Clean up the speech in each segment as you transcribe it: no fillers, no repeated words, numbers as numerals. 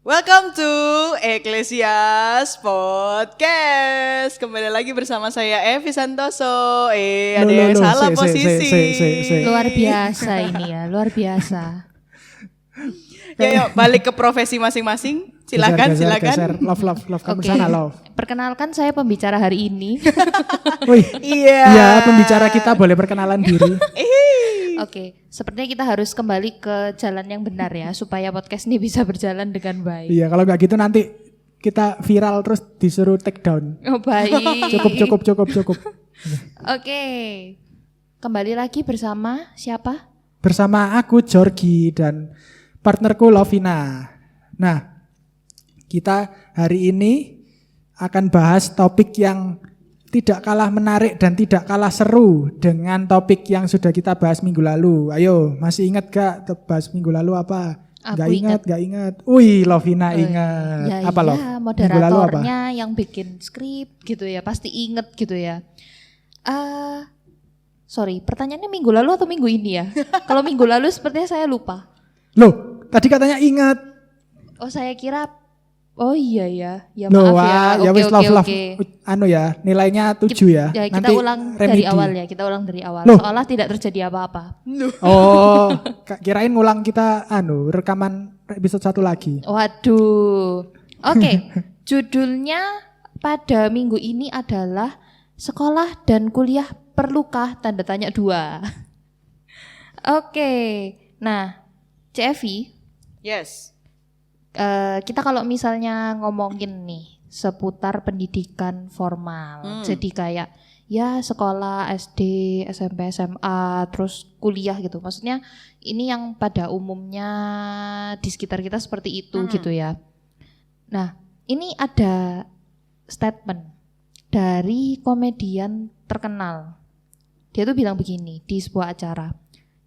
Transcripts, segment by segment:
Welcome to Eklesias Podcast. Kembali lagi bersama saya Evi Santoso. Ada yang salah posisi. Luar biasa ini ya, luar biasa. Yuk, balik ke profesi masing-masing. Silakan. Geser. Love. Kamu sana love. Perkenalkan saya pembicara hari ini. Wih, Iya. iya pembicara kita boleh perkenalan diri. Oke, sepertinya kita harus kembali ke jalan yang benar ya, supaya podcast ini bisa berjalan dengan baik. Iya, kalau nggak gitu nanti kita viral terus disuruh take down. Oh baik. Cukup. Oke, kembali lagi bersama siapa? Bersama aku Jorgi dan partnerku Lovina. Nah, kita hari ini akan bahas topik yang tidak kalah menarik dan tidak kalah seru dengan topik yang sudah kita bahas minggu lalu. Ayo, masih ingat gak bahas minggu lalu apa? Aku Gak ingat. Wih, Lovina ingat. Ya, apa Lov? iya, Minggu lalu apa? moderatornya yang bikin skrip gitu ya, pasti inget gitu ya. Sorry, pertanyaannya minggu lalu atau minggu ini ya? Kalau minggu lalu sepertinya saya lupa. Loh, tadi katanya ingat. Oh, saya kira. Oh iya ya. Ya Loh, maaf ya. ya wis love. Oke. Anu ya, nilainya 7 ya. Ya, kita Nanti ulang remedi. Kita ulang dari awal. Loh. Seolah tidak terjadi apa-apa. Oh, kirain ngulang kita rekaman episode 1 lagi. Waduh. Oke, judulnya pada minggu ini adalah sekolah dan kuliah perlukah tanda tanya 2. Oke. Nah, CFI. Yes. Kita kalau misalnya ngomongin nih seputar pendidikan formal, jadi kayak ya sekolah SD, SMP, SMA, terus kuliah gitu. Maksudnya ini yang pada umumnya di sekitar kita seperti itu gitu ya. Nah, ini ada statement dari komedian terkenal. Dia tuh bilang begini di sebuah acara.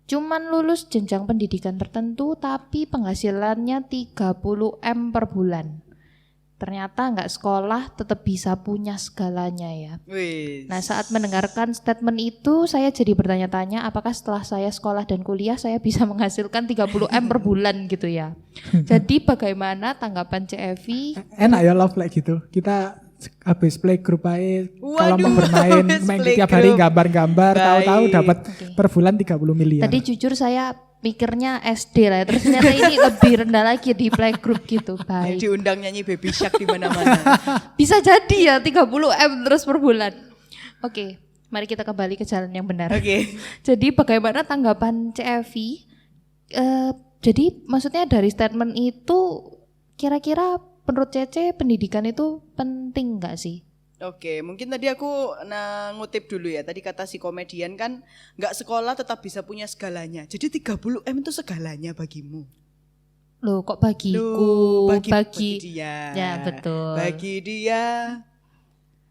Cuman lulus jenjang pendidikan tertentu tapi penghasilannya 30M per bulan. Ternyata nggak sekolah tetap bisa punya segalanya ya. Wih. Nah, saat mendengarkan statement itu saya jadi bertanya-tanya apakah setelah saya sekolah dan kuliah saya bisa menghasilkan 30M per bulan gitu ya. Jadi bagaimana tanggapan CFI? Enak ya love like gitu. Kita habis playgroup aja kalau Waduh, mau bermain main tiap hari playgroup. gambar-gambar tahu-tahu dapat per bulan 30 miliar. Tadi jujur saya pikirnya SD lah, terus ternyata ini lebih rendah lagi di playgroup gitu. Baik. Diundang nyanyi Baby Shark di mana-mana. Bisa jadi ya 30M terus per bulan. Oke, mari kita kembali ke jalan yang benar. Oke. Jadi bagaimana tanggapan CFI? Jadi maksudnya dari statement itu kira-kira menurut Cece pendidikan itu penting gak sih? Oke, mungkin tadi aku ngutip dulu ya. Tadi kata si komedian kan nggak sekolah tetap bisa punya segalanya. Jadi 30M itu segalanya bagimu. Loh kok bagiku? Loh, bagi dia. Ya betul. Bagi dia.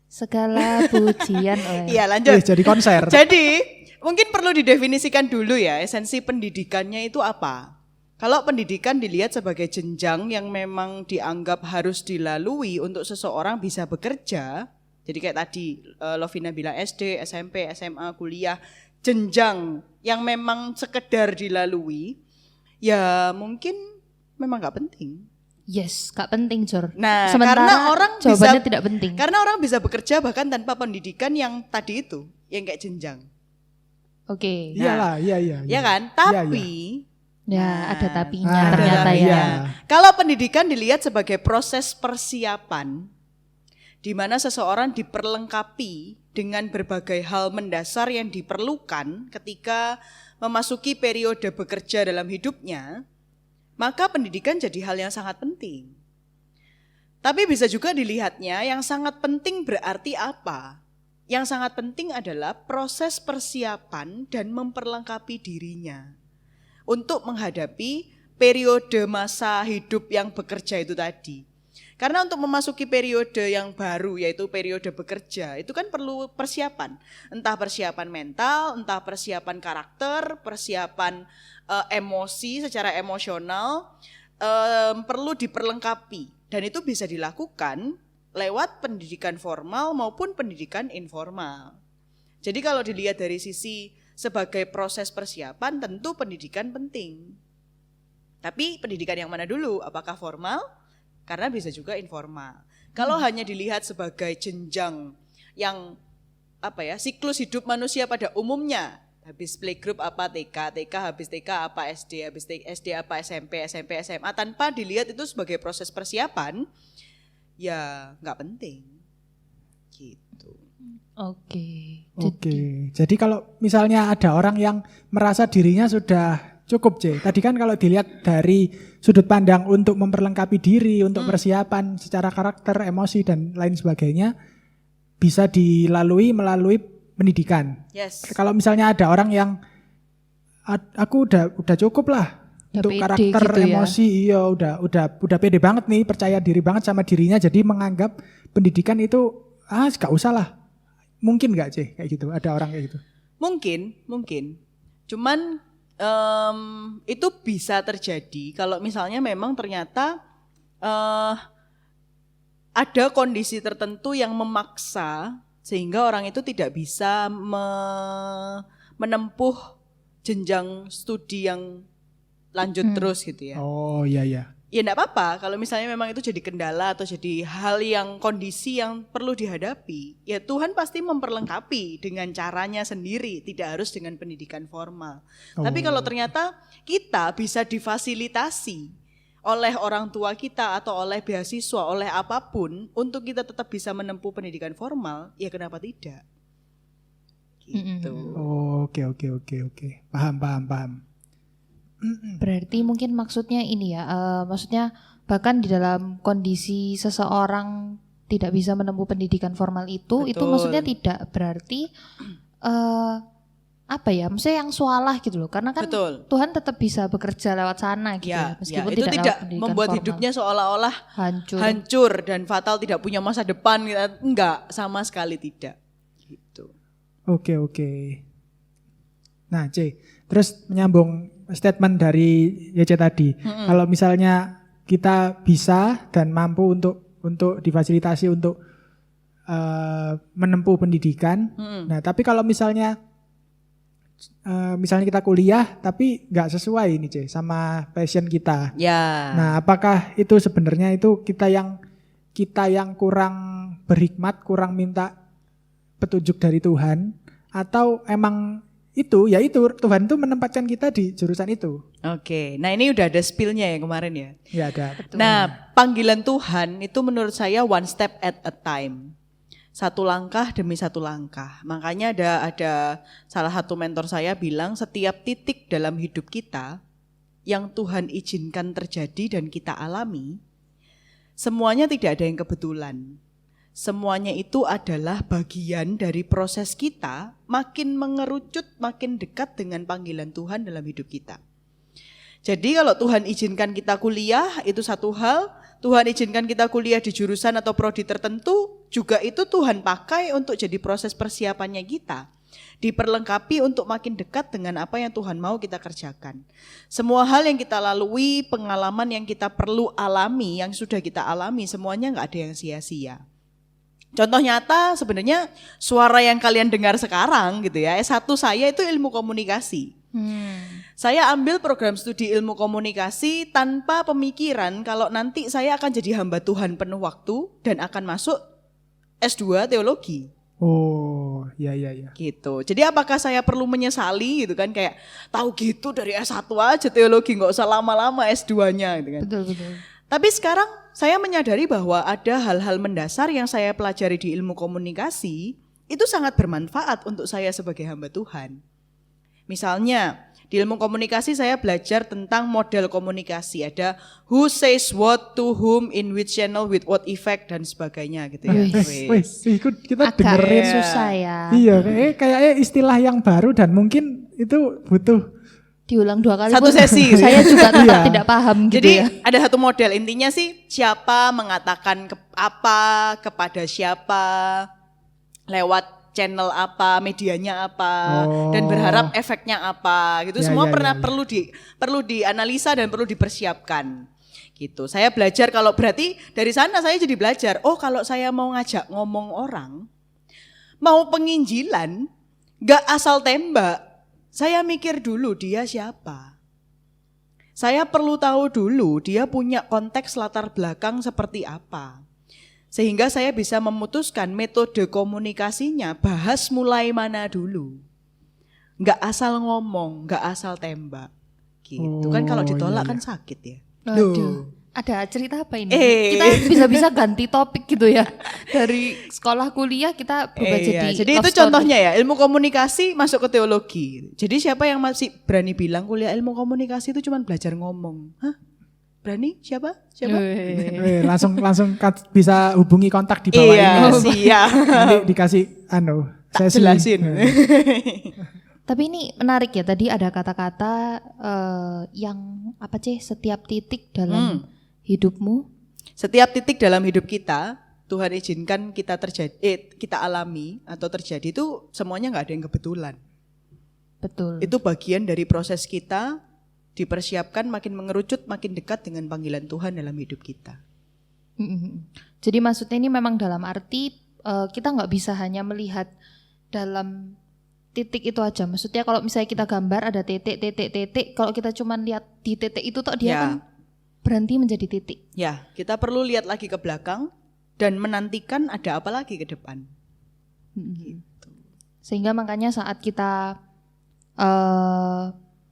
Segala pujian. Iya lanjut. Jadi konser. Jadi mungkin perlu didefinisikan dulu ya esensi pendidikannya itu apa. Kalau pendidikan dilihat sebagai jenjang yang memang dianggap harus dilalui untuk seseorang bisa bekerja. Jadi kayak tadi Lovina bilang SD, SMP, SMA, kuliah. Jenjang yang memang sekedar dilalui. Ya mungkin memang gak penting. Yes, gak penting Jor. Nah, sementara karena orang jawabannya bisa, tidak penting. Karena orang bisa bekerja bahkan tanpa pendidikan yang tadi itu, yang kayak jenjang. Oke. Iyalah, iya. Ya kan? Iya, Tapi Ya, ada tapinya ada ternyata tapinya. ya. kalau pendidikan dilihat sebagai proses persiapan di mana seseorang diperlengkapi dengan berbagai hal mendasar yang diperlukan ketika memasuki periode bekerja dalam hidupnya, maka pendidikan jadi hal yang sangat penting. Tapi bisa juga dilihatnya yang sangat penting berarti apa? Yang sangat penting adalah proses persiapan dan memperlengkapi dirinya untuk menghadapi periode masa hidup yang bekerja itu tadi. Karena untuk memasuki periode yang baru yaitu periode bekerja itu kan perlu persiapan. Entah persiapan mental, entah persiapan karakter, persiapan emosi secara emosional perlu diperlengkapi. Dan itu bisa dilakukan lewat pendidikan formal maupun pendidikan informal. Jadi kalau dilihat dari sisi sebagai proses persiapan tentu pendidikan penting. Tapi pendidikan yang mana dulu? Apakah formal, karena bisa juga informal. Kalau hanya dilihat sebagai jenjang yang siklus hidup manusia pada umumnya, habis playgroup apa TK habis TK apa SD, habis SD apa SMP SMA, tanpa dilihat itu sebagai proses persiapan, ya nggak penting. Gitu. Oke. Jadi kalau misalnya ada orang yang merasa dirinya sudah cukup, C. Tadi kan kalau dilihat dari sudut pandang untuk memperlengkapi diri, untuk persiapan secara karakter, emosi dan lain sebagainya, bisa dilalui melalui pendidikan. Yes. Kalau misalnya ada orang yang aku udah cukup lah untuk pede karakter, gitu ya. emosi, iya udah pede banget nih, percaya diri banget sama dirinya, jadi menganggap pendidikan itu gak usah lah. Mungkin gak, C, kayak gitu? Ada orang kayak gitu? Mungkin. Cuman itu bisa terjadi kalau misalnya memang ternyata ada kondisi tertentu yang memaksa sehingga orang itu tidak bisa menempuh jenjang studi yang lanjut terus gitu ya. Oh iya. Ya enggak apa-apa kalau misalnya memang itu jadi kendala atau jadi hal yang kondisi yang perlu dihadapi. Ya Tuhan pasti memperlengkapi dengan caranya sendiri, tidak harus dengan pendidikan formal. Tapi kalau ternyata kita bisa difasilitasi oleh orang tua kita atau oleh beasiswa, oleh apapun untuk kita tetap bisa menempuh pendidikan formal, ya kenapa tidak? Gitu. Oke. Paham. Berarti mungkin maksudnya ini ya, maksudnya bahkan di dalam kondisi seseorang tidak bisa menempuh pendidikan formal itu Betul. maksudnya tidak berarti maksudnya yang salah gitu loh, karena kan Betul. Tuhan tetap bisa bekerja lewat sana gitu ya, meskipun itu tidak tidak lewat pendidikan membuat formal. hidupnya seolah-olah hancur dan fatal, tidak punya masa depan, enggak, sama sekali tidak. Gitu. Oke. Nah, C, terus menyambung statement dari YC tadi. Kalau misalnya kita bisa dan mampu untuk difasilitasi untuk menempuh pendidikan. Nah, tapi kalau misalnya kita kuliah tapi nggak sesuai ini, C, sama passion kita. Ya. Nah, apakah itu sebenarnya itu kita yang kurang berhikmat, kurang minta petunjuk dari Tuhan, atau emang itu Tuhan itu menempatkan kita di jurusan itu? Oke. Nah, ini udah ada spill-nya ya kemarin ya. Ya ada. Betul. Nah, panggilan Tuhan itu menurut saya one step at a time. Satu langkah demi satu langkah. Makanya ada salah satu mentor saya bilang setiap titik dalam hidup kita yang Tuhan izinkan terjadi dan kita alami, semuanya tidak ada yang kebetulan. Semuanya itu adalah bagian dari proses kita makin mengerucut, makin dekat dengan panggilan Tuhan dalam hidup kita. Jadi kalau Tuhan izinkan kita kuliah, itu satu hal. Tuhan izinkan kita kuliah di jurusan atau prodi tertentu, juga itu Tuhan pakai untuk jadi proses persiapannya kita. Diperlengkapi untuk makin dekat dengan apa yang Tuhan mau kita kerjakan. Semua hal yang kita lalui, pengalaman yang kita perlu alami, yang sudah kita alami, semuanya gak ada yang sia-sia. Contoh nyata sebenarnya suara yang kalian dengar sekarang gitu ya, S1 saya itu ilmu komunikasi. Saya ambil program studi ilmu komunikasi tanpa pemikiran kalau nanti saya akan jadi hamba Tuhan penuh waktu dan akan masuk S2 teologi. Oh, iya. Gitu. Jadi apakah saya perlu menyesali gitu kan, kayak tahu gitu dari S1 aja teologi, nggak usah lama-lama S2-nya gitu kan. Betul. Tapi sekarang saya menyadari bahwa ada hal-hal mendasar yang saya pelajari di ilmu komunikasi itu sangat bermanfaat untuk saya sebagai hamba Tuhan. Misalnya di ilmu komunikasi saya belajar tentang model komunikasi, ada who says what to whom in which channel with what effect dan sebagainya gitu ya. Kita Agak dengerin susah ya. Iya, kayaknya istilah yang baru dan mungkin itu butuh Diulang 2 kali satu pun sesi. saya juga tetap tidak paham gitu Jadi ya. ada satu model, intinya sih siapa mengatakan apa kepada siapa, lewat channel apa, medianya apa, dan berharap efeknya apa gitu. Semua perlu dianalisa dan perlu dipersiapkan. Gitu. Saya belajar, kalau berarti dari sana saya jadi belajar, oh kalau saya mau ngajak ngomong orang, mau penginjilan, gak asal tembak. Saya mikir dulu dia siapa. Saya perlu tahu dulu dia punya konteks latar belakang seperti apa. Sehingga saya bisa memutuskan metode komunikasinya, bahas mulai mana dulu. Nggak asal ngomong, nggak asal tembak. Gitu kan kalau ditolak kan sakit ya. Aduh. Ada cerita apa ini? Kita bisa-bisa ganti topik gitu ya. Dari sekolah kuliah kita berubah jadi itu contohnya ya, ilmu komunikasi masuk ke teologi. Jadi siapa yang masih berani bilang kuliah ilmu komunikasi itu cuma belajar ngomong? Hah? Berani? Siapa? Langsung bisa hubungi kontak di bawah ini. Iya. Nanti dikasih saya jelasin. Tapi ini menarik ya, tadi ada kata-kata yang apa sih, setiap titik dalam hidupmu. Setiap titik dalam hidup kita, Tuhan izinkan kita kita alami atau terjadi itu semuanya nggak ada yang kebetulan. Betul. Itu bagian dari proses kita dipersiapkan makin mengerucut, makin dekat dengan panggilan Tuhan dalam hidup kita. Jadi maksudnya ini memang dalam arti kita nggak bisa hanya melihat dalam titik itu aja. Maksudnya kalau misalnya kita gambar ada titik, kalau kita cuma lihat di titik itu toh dia kan berhenti menjadi titik. Ya, kita perlu lihat lagi ke belakang dan menantikan ada apa lagi ke depan. Gitu. Sehingga makanya saat kita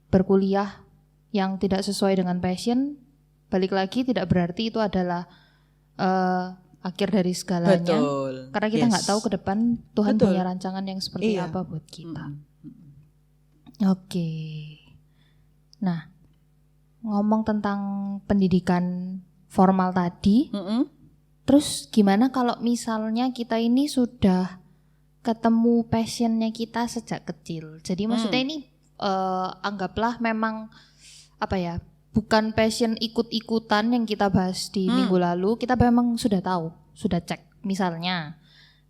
berkuliah yang tidak sesuai dengan passion, balik lagi tidak berarti itu adalah akhir dari segalanya. Betul. Karena kita nggak tahu ke depan Tuhan punya rancangan yang seperti Iya. apa buat kita. Oke. Nah, ngomong tentang pendidikan formal tadi, terus gimana kalau misalnya kita ini sudah ketemu passionnya kita sejak kecil? Jadi maksudnya ini anggaplah memang apa ya, bukan passion ikut-ikutan yang kita bahas di minggu lalu, kita memang sudah tahu, sudah cek. Misalnya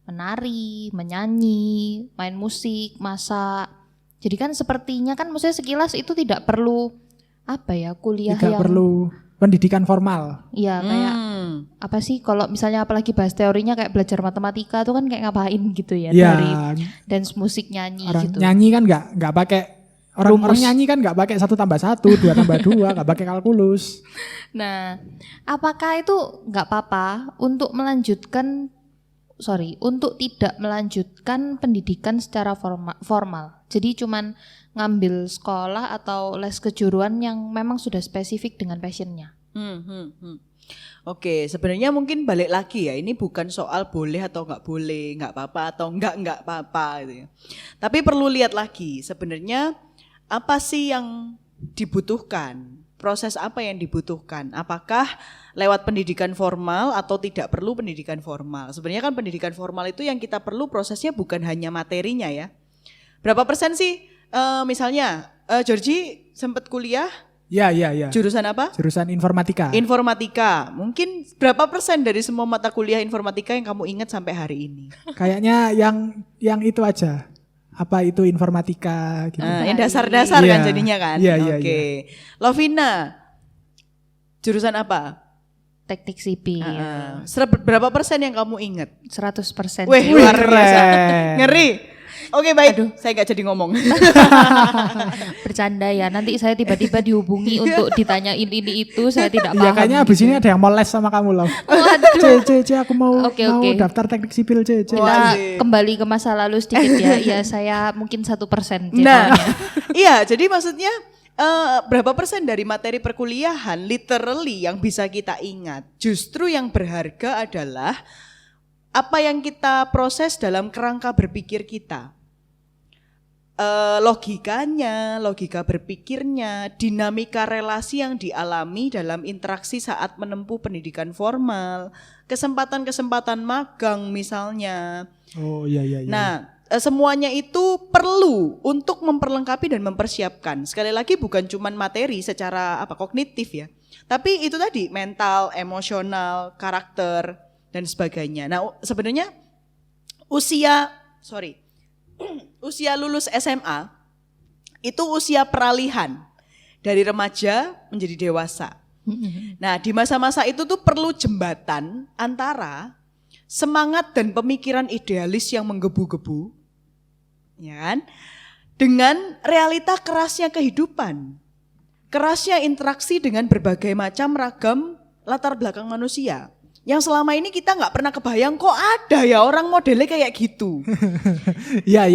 menari, menyanyi, main musik, masak. Jadi kan sepertinya kan maksudnya sekilas itu tidak perlu apa ya, kuliah tidak yang perlu pendidikan formal. Iya, kayak apa sih kalau misalnya apalagi bahas teorinya kayak belajar matematika tuh kan kayak ngapain gitu ya, dari dance musik, nyanyi orang gitu. Nyanyi kan nggak pakai orang nyanyi kan nggak pakai 1+1, 2+2, nggak pakai kalkulus. Nah, apakah itu nggak apa-apa untuk untuk tidak melanjutkan pendidikan secara formal? Jadi cuman ngambil sekolah atau les kejuruan yang memang sudah spesifik dengan passionnya. Oke, sebenarnya mungkin balik lagi ya, ini bukan soal boleh atau nggak boleh, nggak apa-apa atau nggak apa-apa gitu ya. Tapi perlu lihat lagi sebenarnya apa sih yang dibutuhkan, proses apa yang dibutuhkan, apakah lewat pendidikan formal atau tidak perlu pendidikan formal. Sebenarnya kan pendidikan formal itu yang kita perlu prosesnya bukan hanya materinya ya. Berapa persen sih? Misalnya Georgie sempat kuliah. Ya. Jurusan apa? Jurusan informatika. Informatika. Mungkin berapa persen dari semua mata kuliah informatika yang kamu ingat sampai hari ini? Kayaknya yang itu aja. Apa itu informatika gitu. Yang dasar-dasar kan jadinya kan? Oke. Lovina, jurusan apa? Teknik sipil. Berapa persen yang kamu ingat? 100%. Wih, luar biasa. Ngeri. Oke, baik. Saya gak jadi ngomong. Bercanda ya. Nanti saya tiba-tiba dihubungi untuk ditanyain ini itu, saya tidak paham. Ya kayaknya abis ini ada yang mau les sama kamu loh. C, aku mau daftar teknik sipil C. Kita kembali ke masa lalu sedikit ya. Ya saya mungkin 1%. Nah, iya. Jadi maksudnya berapa persen dari materi perkuliahan literally yang bisa kita ingat? Justru yang berharga adalah apa yang kita proses dalam kerangka berpikir kita. Logikanya, logika berpikirnya, dinamika relasi yang dialami dalam interaksi saat menempuh pendidikan formal, kesempatan-kesempatan magang misalnya. Oh iya. Nah, semuanya itu perlu untuk memperlengkapi dan mempersiapkan. Sekali lagi bukan cuma materi secara kognitif ya, tapi itu tadi mental, emosional, karakter dan sebagainya. Nah, sebenarnya usia lulus SMA itu usia peralihan dari remaja menjadi dewasa. Nah, di masa-masa itu tuh perlu jembatan antara semangat dan pemikiran idealis yang menggebu-gebu, ya kan, dengan realita kerasnya kehidupan. kerasnya interaksi dengan berbagai macam ragam latar belakang manusia. Yang selama ini kita nggak pernah kebayang kok ada ya orang modelnya kayak gitu. Ya.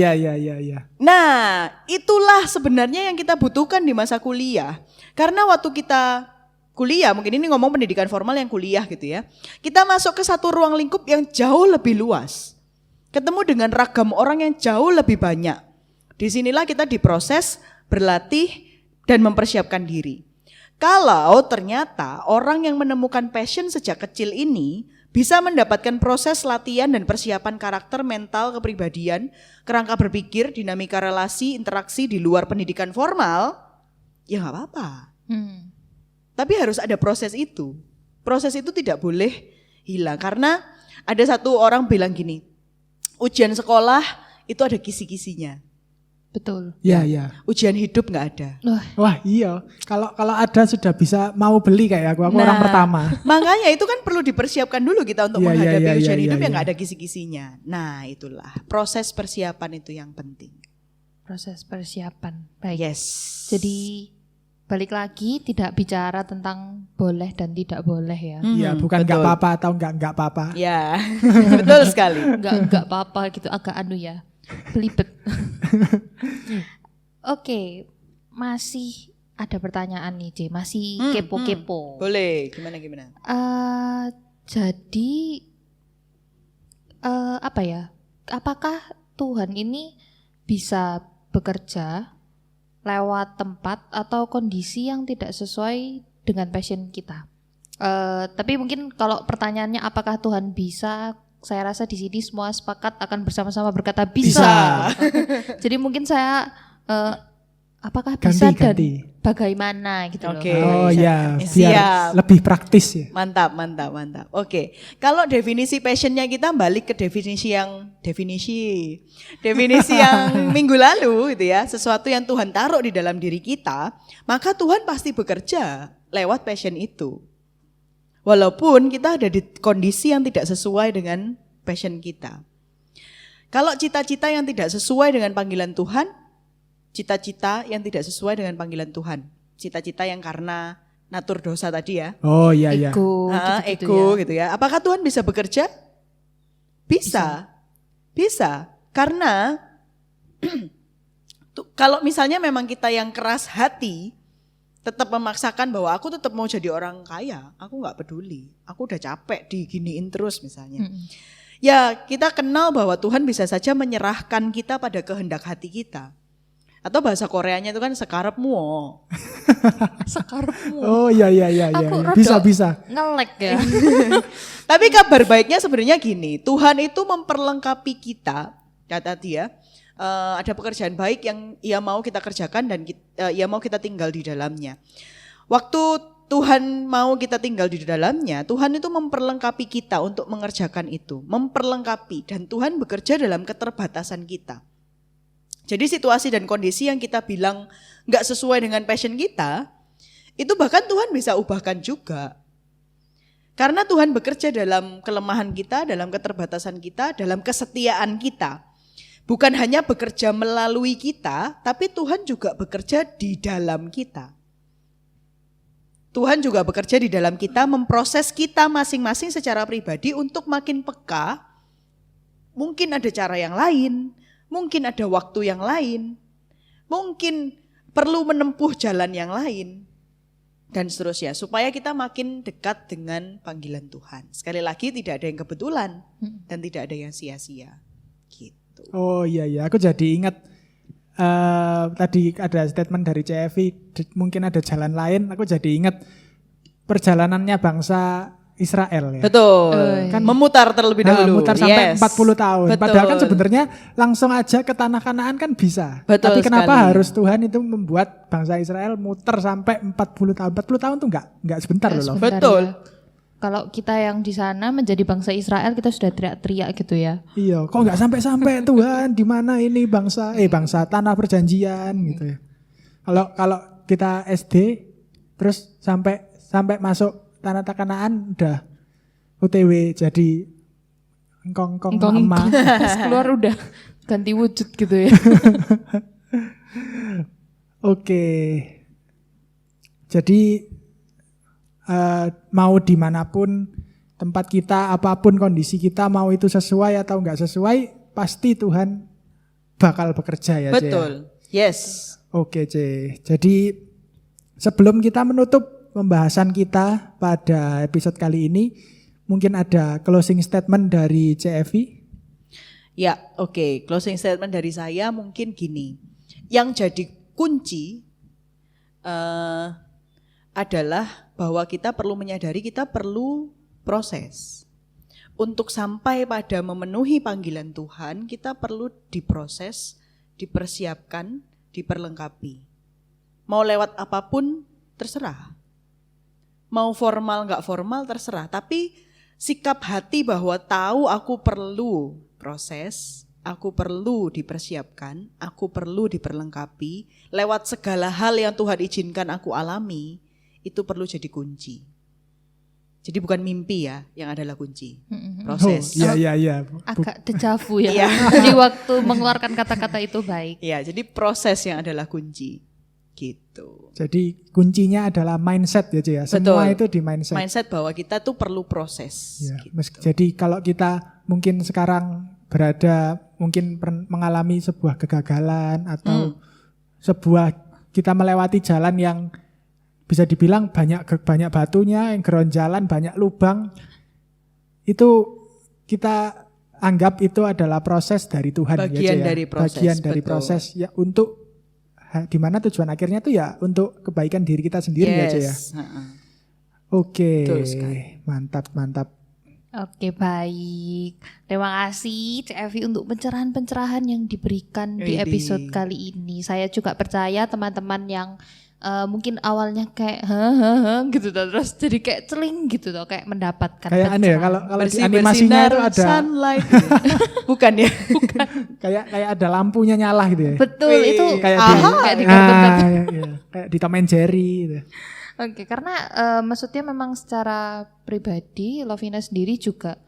Nah, itulah sebenarnya yang kita butuhkan di masa kuliah. Karena waktu kita kuliah, mungkin ini ngomong pendidikan formal yang kuliah gitu ya. Kita masuk ke satu ruang lingkup yang jauh lebih luas. Ketemu dengan ragam orang yang jauh lebih banyak. Disinilah kita diproses, berlatih, dan mempersiapkan diri. Kalau ternyata orang yang menemukan passion sejak kecil ini bisa mendapatkan proses latihan dan persiapan karakter, mental, kepribadian, kerangka berpikir, dinamika relasi, interaksi di luar pendidikan formal, ya gak apa-apa. Tapi harus ada proses itu. Proses itu tidak boleh hilang. Karena ada satu orang bilang gini, ujian sekolah itu ada kisi-kisinya. Betul. Ya. Ujian hidup nggak ada. Wah iya, kalau ada sudah bisa mau beli kayak aku orang pertama. Makanya itu kan perlu dipersiapkan dulu kita untuk menghadapi ujian hidup yang nggak ada kisi-kisinya. Nah itulah proses persiapan itu yang penting. Proses persiapan, baik. Yes. Jadi balik lagi tidak bicara tentang boleh dan tidak boleh ya. Iya, bukan nggak apa-apa atau nggak apa-apa. Ya, betul sekali. Nggak apa-apa gitu, agak ya. Belibet. Oke, masih ada pertanyaan nih, J. Masih kepo-kepo. Boleh, gimana? Jadi apa ya? Apakah Tuhan ini bisa bekerja lewat tempat atau kondisi yang tidak sesuai dengan passion kita? Tapi mungkin kalau pertanyaannya apakah Tuhan bisa? Saya rasa di sini semua sepakat akan bersama-sama berkata bisa. Jadi mungkin saya apakah bisa Ganti. dan bagaimana gitu loh. Oh ya, biar Siap. lebih praktis ya. Mantap. Oke, kalau definisi passionnya kita balik ke definisi yang minggu lalu gitu ya, sesuatu yang Tuhan taruh di dalam diri kita, maka Tuhan pasti bekerja lewat passion itu. Walaupun kita ada di kondisi yang tidak sesuai dengan passion kita. Kalau cita-cita yang tidak sesuai dengan panggilan Tuhan, cita-cita yang tidak sesuai dengan panggilan Tuhan, cita-cita yang karena natur dosa tadi ya. Oh iya. Ego Gitu ya. Apakah Tuhan bisa bekerja? Bisa. Karena kalau misalnya memang kita yang keras hati, tetap memaksakan bahwa aku tetap mau jadi orang kaya, aku nggak peduli, aku udah capek diginiin terus misalnya. Ya kita kenal bahwa Tuhan bisa saja menyerahkan kita pada kehendak hati kita. Atau bahasa Koreanya itu kan sekarepmu. Sekarepmu. Oh iya. Bisa. Ngelek ya. Tapi kabar baiknya sebenarnya gini, Tuhan itu memperlengkapi kita, kata dia. Ada pekerjaan baik yang ia mau kita kerjakan dan ia mau kita tinggal di dalamnya. Waktu Tuhan mau kita tinggal di dalamnya, Tuhan itu memperlengkapi kita untuk mengerjakan itu. Memperlengkapi, dan Tuhan bekerja dalam keterbatasan kita. Jadi situasi dan kondisi yang kita bilang gak sesuai dengan passion kita, itu bahkan Tuhan bisa ubahkan juga. Karena Tuhan bekerja dalam kelemahan kita, dalam keterbatasan kita, dalam kesetiaan kita. Bukan hanya bekerja melalui kita, tapi Tuhan juga bekerja di dalam kita. Tuhan juga bekerja di dalam kita, memproses kita masing-masing secara pribadi untuk makin peka. Mungkin ada cara yang lain, mungkin ada waktu yang lain, mungkin perlu menempuh jalan yang lain, dan seterusnya. Supaya kita makin dekat dengan panggilan Tuhan. Sekali lagi tidak ada yang kebetulan dan tidak ada yang sia-sia. Oh iya, aku jadi ingat tadi ada statement dari CFI, mungkin ada jalan lain, aku jadi ingat perjalanannya bangsa Israel ya. Betul, kan memutar terlebih dahulu. Memutar sampai 40 tahun. Betul. Padahal kan sebenarnya langsung aja ke tanah Kanaan kan bisa. Betul. Tapi kenapa sekali. harus Tuhan itu membuat bangsa Israel muter sampai 40 tahun? 40 tahun tuh enggak sebentar loh. Betul. Ya. Kalau kita yang di sana menjadi bangsa Israel, kita sudah teriak-teriak gitu ya. Iya, kok nggak sampai-sampai Tuhan, di mana ini bangsa tanah perjanjian gitu ya. Kalau kita SD terus sampai masuk tanah Kanaan udah OTW jadi engkong emak. Pas keluar udah ganti wujud gitu ya. Oke. Jadi mau dimanapun tempat kita, apapun kondisi kita, mau itu sesuai atau enggak sesuai, pasti Tuhan bakal bekerja ya. Betul. Yes. Oke C. Jadi sebelum kita menutup pembahasan kita pada episode kali ini, mungkin ada closing statement dari CFI? Ya, oke. Closing statement dari saya mungkin gini. Yang jadi kunci adalah bahwa kita perlu menyadari kita perlu proses. Untuk sampai pada memenuhi panggilan Tuhan, kita perlu diproses, dipersiapkan, diperlengkapi. Mau lewat apapun terserah. Mau formal nggak formal terserah. Tapi sikap hati bahwa tahu aku perlu proses, aku perlu dipersiapkan, aku perlu diperlengkapi, lewat segala hal yang Tuhan izinkan aku alami, itu perlu jadi kunci. Jadi bukan mimpi ya yang adalah kunci, proses. Iya. Agak dejavu ya. Iya. Jadi waktu mengeluarkan kata-kata itu baik. Ya, jadi proses yang adalah kunci. Gitu. Jadi kuncinya adalah mindset ya, ya. Semua Betul. itu di mindset. Mindset bahwa kita tuh perlu proses. Ya, Gitu. jadi kalau kita mungkin sekarang berada, mungkin mengalami sebuah kegagalan atau sebuah kita melewati jalan yang bisa dibilang banyak batunya, yang geronjalan, banyak lubang, itu kita anggap itu adalah proses dari Tuhan. Bagian ya, dari proses. Bagian dari Betul. proses ya, untuk di mana tujuan akhirnya tuh ya untuk kebaikan diri kita sendiri aja ya. Oke, Betul sekali. mantap. Oke, baik. Terima kasih CFI untuk pencerahan-pencerahan yang diberikan di Widih. episode kali ini. Saya juga percaya teman-teman yang mungkin awalnya kayak gitu toh, terus jadi kayak celing gitu toh, kayak mendapatkan Kayak aneh ya, kalau di animasinya itu ada sunlight. Bukan ya? kayak ada lampunya nyala gitu ya. Betul, Wih. itu Kayak kayak di kartun-kartun. iya. Kayak di Tom and Jerry gitu. Oke, karena maksudnya memang secara pribadi Lovina sendiri juga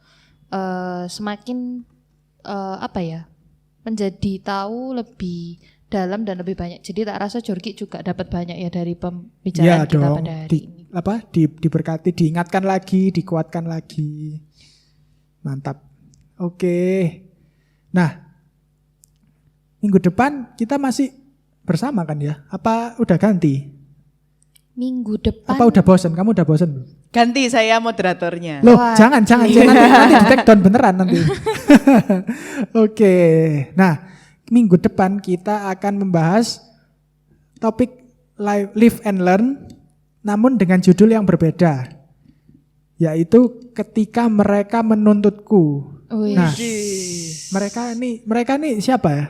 semakin menjadi tahu lebih dalam dan lebih banyak. Jadi tak rasa Jorgi juga dapat banyak ya dari pembicaraan kita dong. pada hari ini. Diberkati, diingatkan lagi, dikuatkan lagi. Mantap. Oke. Nah, minggu depan kita masih bersama kan ya? Apa udah ganti? Minggu depan. Apa udah bosen? Kamu udah bosen belum? Ganti saya moderatornya. Loh, Wah. jangan nanti di take down beneran nanti. Oke. Nah, minggu depan kita akan membahas topik live and learn, namun dengan judul yang berbeda, yaitu ketika mereka menuntutku. Wih. Nah, mereka nih siapa ya?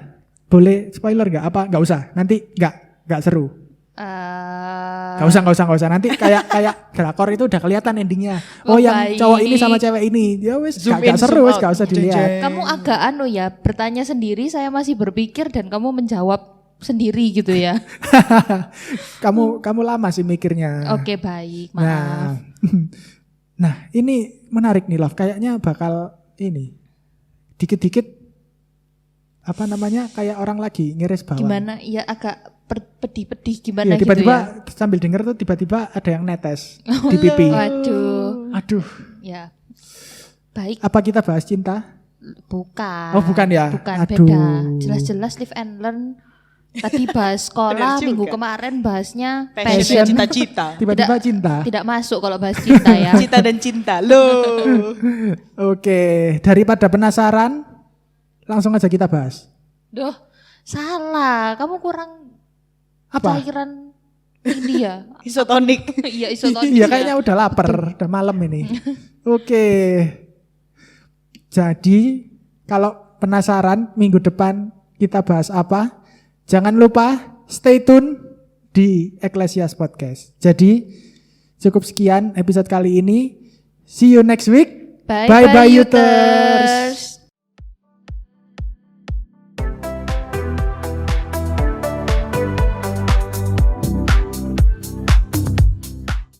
Boleh spoiler nggak? Apa nggak usah? Nanti nggak seru. Gak usah. Nanti kayak drakor itu udah kelihatan endingnya. Oh, yang baik. cowok ini sama cewek ini. Ya wes Zoom gak in, seru, zoom wes out. gak usah dilihat. Kamu agak bertanya sendiri, saya masih berpikir dan kamu menjawab sendiri gitu ya. kamu lama sih mikirnya. Oke, baik. Maaf. Nah, ini menarik nih Love. Kayaknya bakal ini dikit-dikit kayak orang lagi ngiris bawang. Gimana? Ya agak pedih-pedih Iya, gimana gitu tiba-tiba ya. sambil denger tuh tiba-tiba ada yang netes di pipi. Waduh. Aduh, Ya. Baik. apa kita bahas cinta? Bukan. Oh, bukan ya? Bukan, Aduh. beda. Jelas-jelas live and learn. Tadi bahas sekolah, Benar minggu juga. kemarin bahasnya Passion, passion. cita-cita. Tiba-tiba cinta. Tidak masuk kalau bahas cinta ya. Cita dan cinta. Loh. Oke, daripada penasaran, langsung aja kita bahas. Duh, salah. Kamu kurang Apa? cairan ini ya. Isotonik. Iya, isotonik. Iya, kayaknya udah lapar, udah malam ini. Oke. Jadi, kalau penasaran minggu depan kita bahas apa? Jangan lupa stay tune di Ecclesias Podcast. Jadi, cukup sekian episode kali ini. See you next week. Bye-bye, Yuter.